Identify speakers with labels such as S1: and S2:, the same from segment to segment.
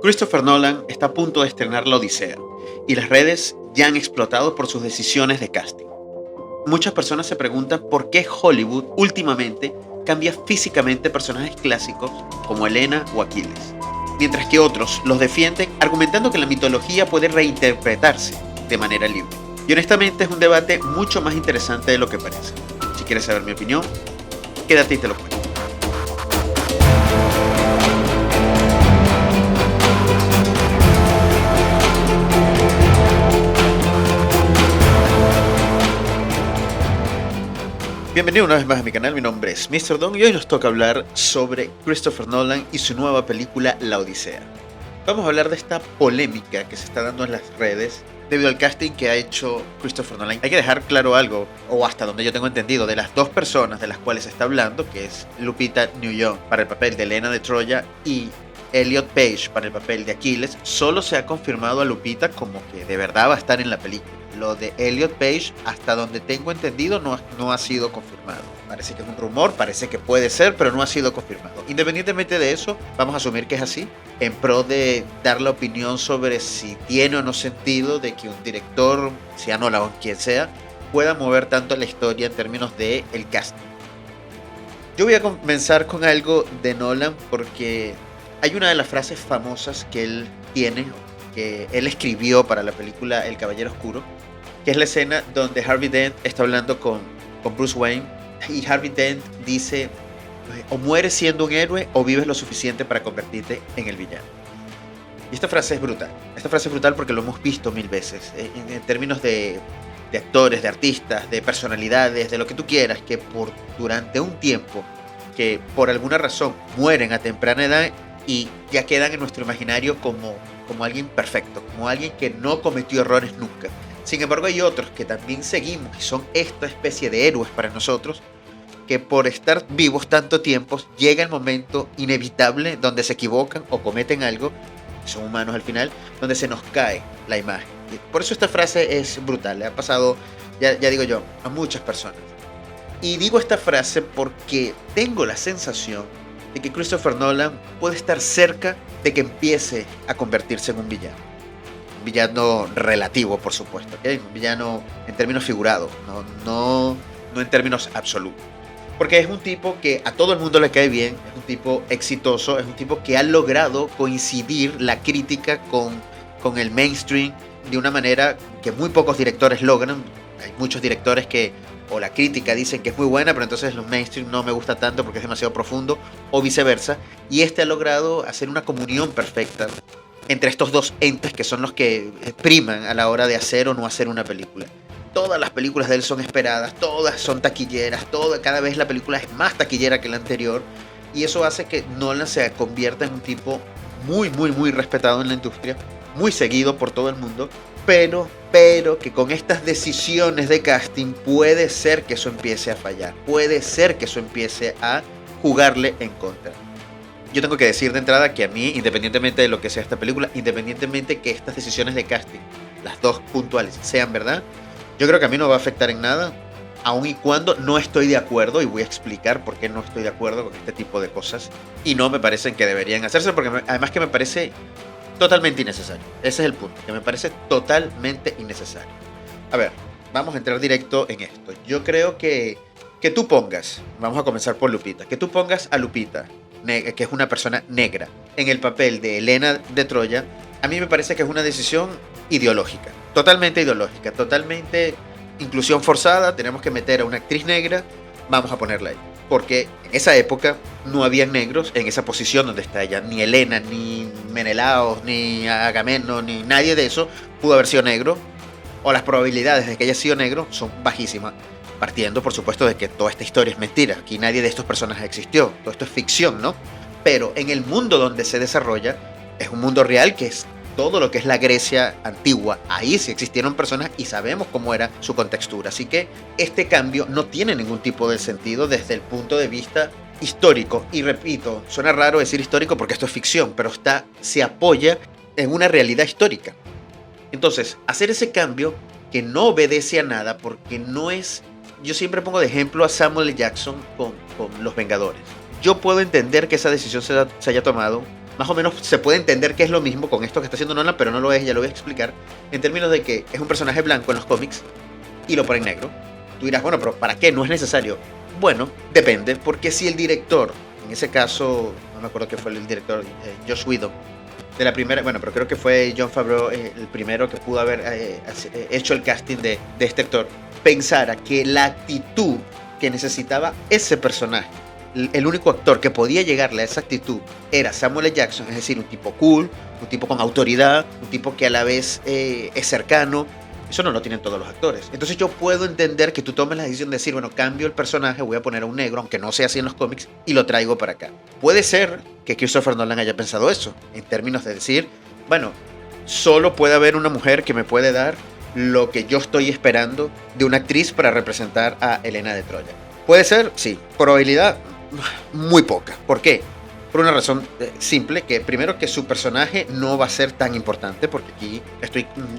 S1: Christopher Nolan está a punto de estrenar La Odisea y las redes ya han explotado por sus decisiones de casting. Muchas personas se preguntan por qué Hollywood últimamente cambia físicamente personajes clásicos como Helena o Aquiles, mientras que otros los defienden argumentando que la mitología puede reinterpretarse de manera libre. Y honestamente es un debate mucho más interesante de lo que parece. Si quieres saber mi opinión, quédate y te lo cuento. Bienvenido una vez más a mi canal, mi nombre es Mr. Don y hoy nos toca hablar sobre Christopher Nolan y su nueva película La Odisea. Vamos a hablar de esta polémica que se está dando en las redes debido al casting que ha hecho Christopher Nolan. Hay que dejar claro algo, o hasta donde yo tengo entendido, de las dos personas de las cuales se está hablando, que es Lupita Nyong'o para el papel de Helena de Troya y Elliot Page para el papel de Aquiles. Solo se ha confirmado a Lupita como que de verdad va a estar en la película. Lo de Elliot Page, hasta donde tengo entendido, no ha sido confirmado. Parece que es un rumor, parece que puede ser, pero no ha sido confirmado. Independientemente de eso, vamos a asumir que es así, en pro de dar la opinión sobre si tiene o no sentido de que un director, sea Nolan o quien sea, pueda mover tanto la historia en términos de el casting. Yo voy a comenzar con algo de Nolan porque hay una de las frases famosas que él tiene, que él escribió para la película El Caballero Oscuro, que es la escena donde Harvey Dent está hablando con Bruce Wayne y Harvey Dent dice: o mueres siendo un héroe o vives lo suficiente para convertirte en el villano. Y esta frase es brutal. Esta frase es brutal porque lo hemos visto mil veces en términos de actores, de artistas, de personalidades, de lo que tú quieras, que durante un tiempo, que por alguna razón mueren a temprana edad y ya quedan en nuestro imaginario como alguien perfecto, como alguien que no cometió errores nunca. Sin embargo, hay otros que también seguimos y son esta especie de héroes para nosotros, que por estar vivos tanto tiempo llega el momento inevitable donde se equivocan o cometen algo, son humanos al final, donde se nos cae la imagen. Y por eso esta frase es brutal, le ha pasado, ya digo yo, a muchas personas. Y digo esta frase porque tengo la sensación de que Christopher Nolan puede estar cerca de que empiece a convertirse en un villano. Un villano relativo, por supuesto, ¿okay? Un villano en términos figurados, no en términos absolutos. Porque es un tipo que a todo el mundo le cae bien, es un tipo exitoso, es un tipo que ha logrado coincidir la crítica con el mainstream de una manera que muy pocos directores logran. Hay muchos directores que o la crítica dicen que es muy buena, pero entonces los mainstream no me gusta tanto porque es demasiado profundo, o viceversa. Y este ha logrado hacer una comunión perfecta entre estos dos entes que son los que priman a la hora de hacer o no hacer una película. Todas las películas de él son esperadas, todas son taquilleras, cada vez la película es más taquillera que la anterior, y eso hace que Nolan se convierta en un tipo muy, muy, muy respetado en la industria, muy seguido por todo el mundo, pero que con estas decisiones de casting puede ser que eso empiece a fallar, puede ser que eso empiece a jugarle en contra. Yo tengo que decir de entrada que a mí, independientemente de lo que sea esta película, independientemente que estas decisiones de casting, las dos puntuales, sean verdad, yo creo que a mí no va a afectar en nada, aun y cuando no estoy de acuerdo, y voy a explicar por qué no estoy de acuerdo con este tipo de cosas, y no me parecen que deberían hacerse, porque además que me parece totalmente innecesario. Ese es el punto, que me parece totalmente innecesario. A ver, vamos a entrar directo en esto. Yo creo que tú pongas, vamos a comenzar por Lupita, que tú pongas a Lupita, que es una persona negra, en el papel de Helena de Troya, a mí me parece que es una decisión ideológica, totalmente inclusión forzada. Tenemos que meter a una actriz negra, vamos a ponerla ahí, porque en esa época no había negros en esa posición donde está ella, ni Helena, ni Menelaos, ni Agamemnon, ni nadie de eso pudo haber sido negro, o las probabilidades de que haya sido negro son bajísimas. Partiendo, por supuesto, de que toda esta historia es mentira. Aquí nadie de estos personajes existió. Todo esto es ficción, ¿no? Pero en el mundo donde se desarrolla, es un mundo real que es todo lo que es la Grecia antigua. Ahí sí existieron personas y sabemos cómo era su contextura. Así que este cambio no tiene ningún tipo de sentido desde el punto de vista histórico. Y repito, suena raro decir histórico porque esto es ficción, pero se apoya en una realidad histórica. Entonces, hacer ese cambio que no obedece a nada porque no es... Yo siempre pongo de ejemplo a Samuel L. Jackson con Los Vengadores. Yo puedo entender que esa decisión se haya tomado más o menos se puede entender que es lo mismo con esto que está haciendo Nolan, pero no lo es, ya lo voy a explicar, en términos de que es un personaje blanco en los cómics y lo ponen negro. Tú dirás, bueno, pero ¿para qué? No es necesario. Bueno, depende, porque si el director, en ese caso, no me acuerdo que fue el director, Joss Whedon, de la primera, bueno, pero creo que fue Jon Favreau el primero que pudo haber hecho el casting de este actor, pensara que la actitud que necesitaba ese personaje, el único actor que podía llegarle a esa actitud era Samuel L. Jackson, es decir, un tipo cool, un tipo con autoridad, un tipo que a la vez es cercano. Eso no lo tienen todos los actores. Entonces yo puedo entender que tú tomes la decisión de decir, bueno, cambio el personaje, voy a poner a un negro, aunque no sea así en los cómics, y lo traigo para acá. Puede ser que Christopher Nolan haya pensado eso, en términos de decir, bueno, solo puede haber una mujer que me puede dar lo que yo estoy esperando de una actriz para representar a Helena de Troya. ¿Puede ser? Sí. Probabilidad muy poca. ¿Por qué? Por una razón simple, que primero que su personaje no va a ser tan importante, porque aquí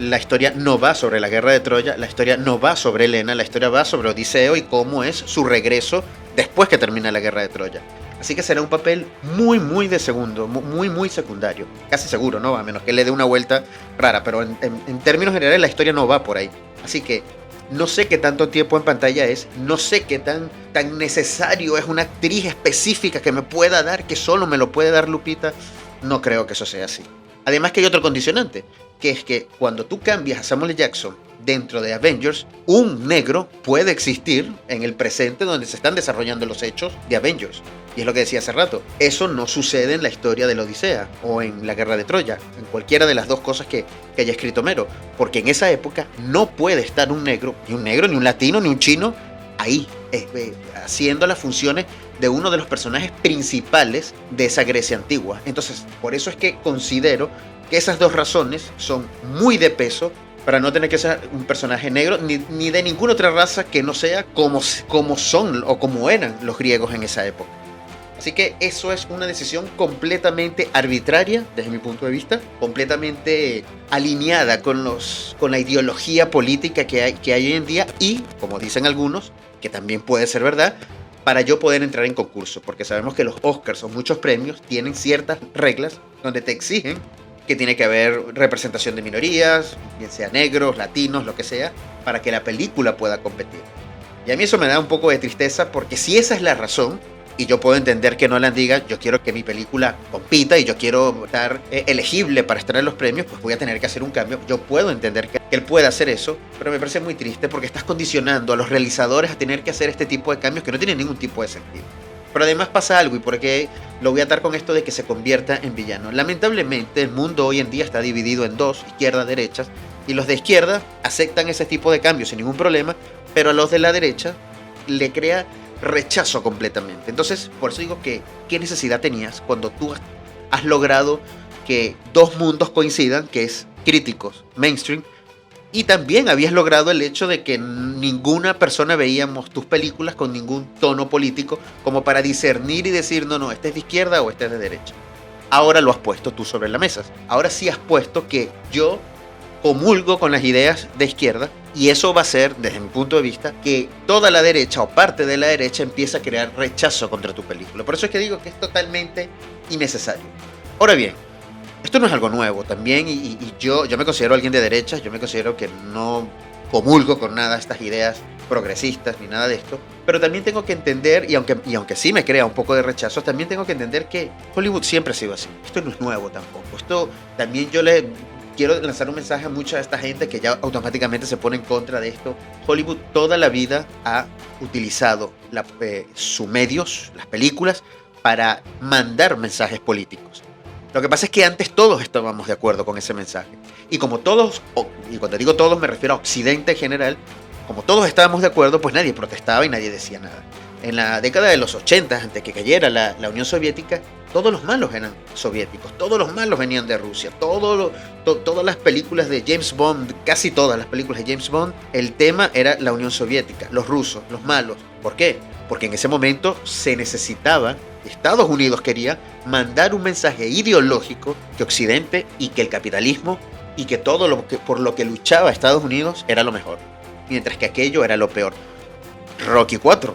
S1: la historia no va sobre la guerra de Troya, la historia no va sobre Helena, la historia va sobre Odiseo y cómo es su regreso después que termina la guerra de Troya. Así que será un papel muy de segundo, muy secundario, casi seguro, ¿no? A menos que le dé una vuelta rara, pero en términos generales la historia no va por ahí. Así que no sé qué tanto tiempo en pantalla es, no sé qué tan necesario es una actriz específica que me pueda dar, que solo me lo puede dar Lupita. No creo que eso sea así. Además que hay otro condicionante, que es que cuando tú cambias a Samuel L. Jackson dentro de Avengers, un negro puede existir en el presente donde se están desarrollando los hechos de Avengers. Y es lo que decía hace rato. Eso no sucede en la historia de la Odisea o en la Guerra de Troya, en cualquiera de las dos cosas que haya escrito Homero. Porque en esa época no puede estar un negro, ni un latino, ni un chino ahí, haciendo las funciones de uno de los personajes principales de esa Grecia antigua. Entonces, por eso es que considero que esas dos razones son muy de peso para no tener que ser un personaje negro ni de ninguna otra raza que no sea como son o como eran los griegos en esa época. Así que eso es una decisión completamente arbitraria, desde mi punto de vista, completamente alineada con la ideología política que hay hoy en día y, como dicen algunos, que también puede ser verdad, para yo poder entrar en concurso, porque sabemos que los Oscars o muchos premios tienen ciertas reglas donde te exigen que tiene que haber representación de minorías, bien sea negros, latinos, lo que sea, para que la película pueda competir. Y a mí eso me da un poco de tristeza, porque si esa es la razón, y yo puedo entender que Nolan diga, yo quiero que mi película compita y yo quiero estar elegible para estar en los premios, pues voy a tener que hacer un cambio. Yo puedo entender que él pueda hacer eso, pero me parece muy triste porque estás condicionando a los realizadores a tener que hacer este tipo de cambios que no tienen ningún tipo de sentido. Pero además pasa algo, y por qué lo voy a atar con esto de que se convierta en villano. Lamentablemente el mundo hoy en día está dividido en dos, izquierda, derechas, y los de izquierda aceptan ese tipo de cambios sin ningún problema, pero a los de la derecha le crea rechazo completamente. Entonces, por eso digo que ¿qué necesidad tenías cuando tú has logrado que dos mundos coincidan, que es críticos, mainstream, y también habías logrado el hecho de que ninguna persona veíamos tus películas con ningún tono político como para discernir y decir, no, este es de izquierda o este es de derecha? Ahora lo has puesto tú sobre la mesa. Ahora sí has puesto que yo comulgo con las ideas de izquierda, y eso va a ser, desde mi punto de vista, que toda la derecha o parte de la derecha empieza a crear rechazo contra tu película. Por eso es que digo que es totalmente innecesario. Ahora bien, esto no es algo nuevo también, y yo me considero alguien de derecha, yo me considero que no comulgo con nada de estas ideas progresistas ni nada de esto, pero también tengo que entender, y aunque sí me crea un poco de rechazo, también tengo que entender que Hollywood siempre ha sido así. Esto no es nuevo tampoco. Esto también yo le quiero lanzar un mensaje a mucha de esta gente que ya automáticamente se pone en contra de esto. Hollywood toda la vida ha utilizado sus medios, las películas, para mandar mensajes políticos. Lo que pasa es que antes todos estábamos de acuerdo con ese mensaje. Y como todos, y cuando digo todos me refiero a Occidente en general, como todos estábamos de acuerdo, pues nadie protestaba y nadie decía nada. En la década de los 80, antes que cayera la Unión Soviética, todos los malos eran soviéticos, todos los malos venían de Rusia, todas las películas de James Bond, casi todas las películas de James Bond, el tema era la Unión Soviética, los rusos, los malos. ¿Por qué? Porque en ese momento se necesitaba, Estados Unidos quería mandar un mensaje ideológico que Occidente y que el capitalismo y que todo por lo que luchaba Estados Unidos era lo mejor, mientras que aquello era lo peor. Rocky IV.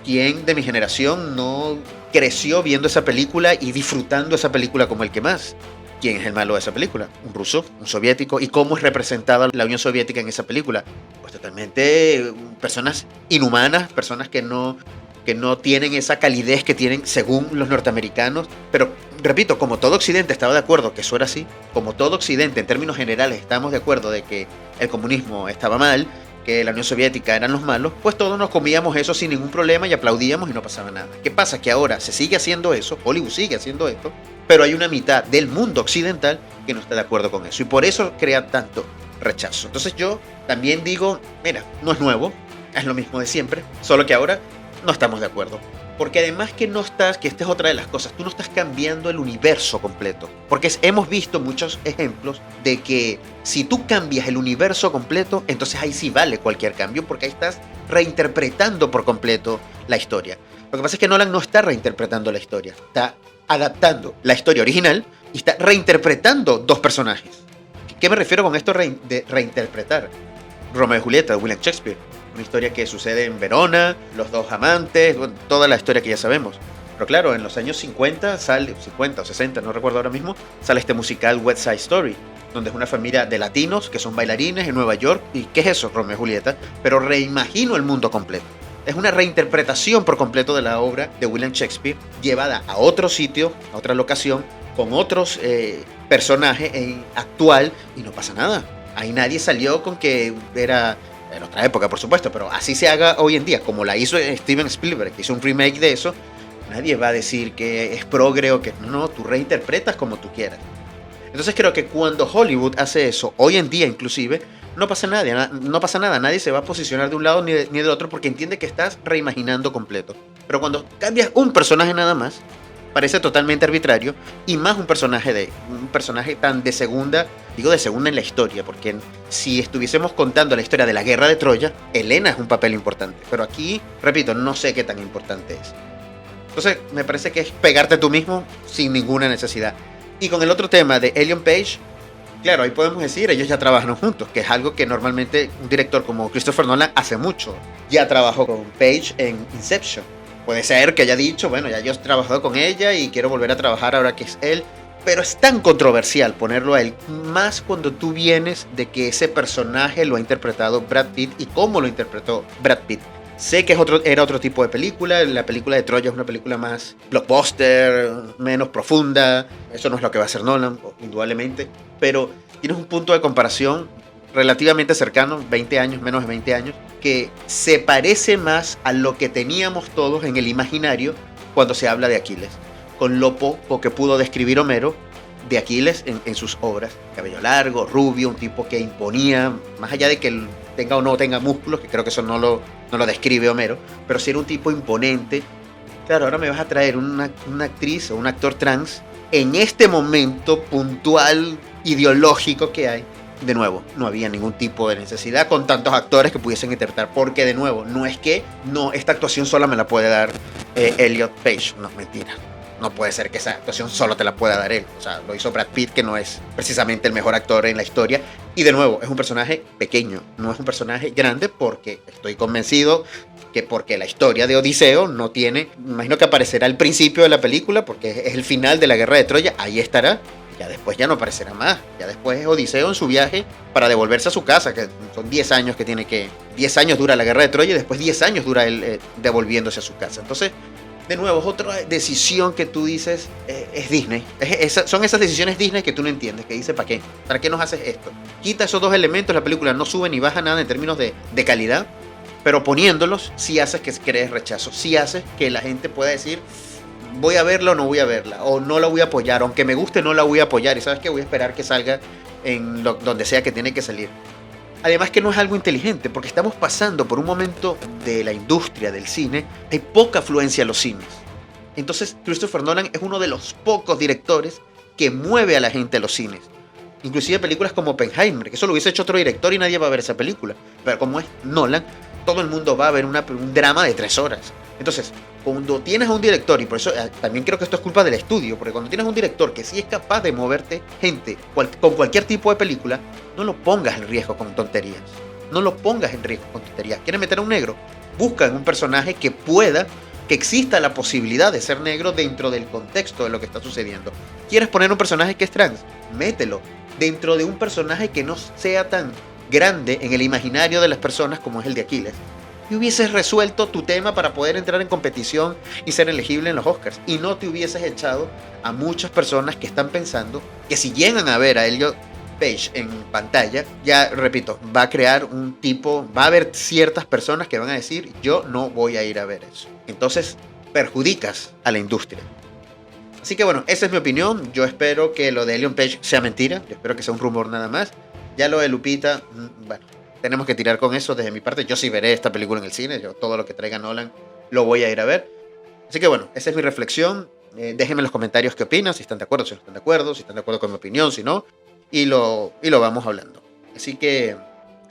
S1: ¿Quién de mi generación no creció viendo esa película y disfrutando esa película como el que más. ¿Quién es el malo de esa película? Un ruso, un soviético. ¿Y cómo es representada la Unión Soviética en esa película? Pues totalmente personas inhumanas, personas que no tienen esa calidez que tienen según los norteamericanos. Pero, repito, como todo Occidente estaba de acuerdo que eso era así, como todo Occidente en términos generales estábamos de acuerdo de que el comunismo estaba mal, que la Unión Soviética eran los malos, pues todos nos comíamos eso sin ningún problema y aplaudíamos y no pasaba nada. ¿Qué pasa? Que ahora se sigue haciendo eso, Hollywood sigue haciendo esto, pero hay una mitad del mundo occidental que no está de acuerdo con eso y por eso crea tanto rechazo. Entonces yo también digo, mira, no es nuevo, es lo mismo de siempre, solo que ahora no estamos de acuerdo. Porque además que esta es otra de las cosas, tú no estás cambiando el universo completo. Porque hemos visto muchos ejemplos de que si tú cambias el universo completo, entonces ahí sí vale cualquier cambio, porque ahí estás reinterpretando por completo la historia. Lo que pasa es que Nolan no está reinterpretando la historia, está adaptando la historia original y está reinterpretando dos personajes. ¿Qué me refiero con esto de reinterpretar? Romeo y Julieta de William Shakespeare. Una historia que sucede en Verona, los dos amantes, toda la historia que ya sabemos. Pero claro, en los años 50 o 60, no recuerdo ahora mismo, sale este musical West Side Story, donde es una familia de latinos que son bailarines en Nueva York. ¿Y qué es eso? Romeo y Julieta. Pero reimagino el mundo completo. Es una reinterpretación por completo de la obra de William Shakespeare, llevada a otro sitio, a otra locación, con otros personajes actual, y no pasa nada. Ahí nadie salió con que era en otra época, por supuesto, pero así se haga hoy en día, como la hizo Steven Spielberg, que hizo un remake de eso. Nadie va a decir que es progre o que no, tú reinterpretas como tú quieras. Entonces creo que cuando Hollywood hace eso, hoy en día inclusive, no pasa nada, nadie se va a posicionar de un lado ni del otro porque entiende que estás reimaginando completo. Pero cuando cambias un personaje nada más, parece totalmente arbitrario, y más un personaje tan de segunda, digo de segunda en la historia, porque si estuviésemos contando la historia de la guerra de Troya, Helena es un papel importante, pero aquí, repito, no sé qué tan importante es. Entonces me parece que es pegarte tú mismo sin ninguna necesidad. Y con el otro tema de Ellen Page, claro, ahí podemos decir, ellos ya trabajaron juntos, que es algo que normalmente un director como Christopher Nolan hace mucho. Ya trabajó con Page en Inception. Puede ser que haya dicho, bueno, ya yo he trabajado con ella y quiero volver a trabajar ahora que es él. Pero es tan controversial ponerlo a él, más cuando tú vienes de que ese personaje lo ha interpretado Brad Pitt y cómo lo interpretó Brad Pitt. Sé que era otro tipo de película, la película de Troya es una película más blockbuster, menos profunda, eso no es lo que va a hacer Nolan, indudablemente, pero tienes un punto de comparación relativamente cercano, 20 años, menos de 20 años, que se parece más a lo que teníamos todos en el imaginario cuando se habla de Aquiles, con lo poco que pudo describir Homero de Aquiles en sus obras. Cabello largo, rubio, un tipo que imponía, más allá de que él tenga o no tenga músculos, que creo que eso no lo describe Homero, pero sí era un tipo imponente. Claro, ahora me vas a traer una actriz o un actor trans en este momento puntual ideológico que hay. De nuevo, no había ningún tipo de necesidad con tantos actores que pudiesen interpretar, porque de nuevo, no es que esta actuación sola me la puede dar Elliot Page, no, mentira. No puede ser que esa actuación solo te la pueda dar él. O sea, lo hizo Brad Pitt, que no es precisamente el mejor actor en la historia. Y de nuevo, es un personaje pequeño, no es un personaje grande, porque estoy convencido que porque la historia de Odiseo no tiene, me imagino que aparecerá al principio de la película, porque es el final de la guerra de Troya, ahí estará. Ya después ya no aparecerá más. Ya después es Odiseo en su viaje para devolverse a su casa, que son 10 años que tiene que... 10 años dura la guerra de Troya y después 10 años dura él devolviéndose a su casa. Entonces, de nuevo, es otra decisión que tú dices, es Disney. Son esas decisiones Disney que tú no entiendes, que dices, ¿para qué? ¿Para qué nos haces esto? Quita esos dos elementos, la película no sube ni baja nada en términos de calidad, pero poniéndolos, sí haces que crees rechazo, sí haces que la gente pueda decir, voy a verla o no voy a verla, o no la voy a apoyar, aunque me guste no la voy a apoyar, y sabes que voy a esperar que salga en donde sea que tiene que salir. Además que no es algo inteligente, porque estamos pasando por un momento de la industria del cine, hay poca afluencia a los cines. Entonces Christopher Nolan es uno de los pocos directores que mueve a la gente a los cines. Inclusive películas como Oppenheimer, que eso lo hubiese hecho otro director y nadie va a ver esa película. Pero como es Nolan, todo el mundo va a ver un drama de 3 horas. Entonces, cuando tienes a un director, y por eso también creo que esto es culpa del estudio, porque cuando tienes a un director que sí es capaz de moverte gente con cualquier tipo de película, no lo pongas en riesgo con tonterías. No lo pongas en riesgo con tonterías. ¿Quieres meter a un negro? Busca en un personaje que pueda que exista la posibilidad de ser negro dentro del contexto de lo que está sucediendo. ¿Quieres poner un personaje que es trans? Mételo dentro de un personaje que no sea tan grande en el imaginario de las personas como es el de Aquiles. Y hubieses resuelto tu tema para poder entrar en competición y ser elegible en los Oscars. Y no te hubieses echado a muchas personas que están pensando que si llegan a ver a Elliot Page en pantalla, ya repito, va a crear un tipo, va a haber ciertas personas que van a decir, yo no voy a ir a ver eso. Entonces, perjudicas a la industria. Así que bueno, esa es mi opinión. Yo espero que lo de Elliot Page sea mentira. Yo espero que sea un rumor nada más. Ya lo de Lupita, bueno, tenemos que tirar con eso desde mi parte. Yo sí veré esta película en el cine. Yo todo lo que traiga Nolan lo voy a ir a ver. Así que bueno, esa es mi reflexión. Déjenme en los comentarios qué opinan, si están de acuerdo, si no están de acuerdo, si están de acuerdo con mi opinión, si no. Y lo vamos hablando. Así que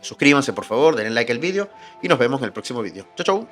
S1: suscríbanse por favor, denle like al vídeo y nos vemos en el próximo vídeo. Chau, chau.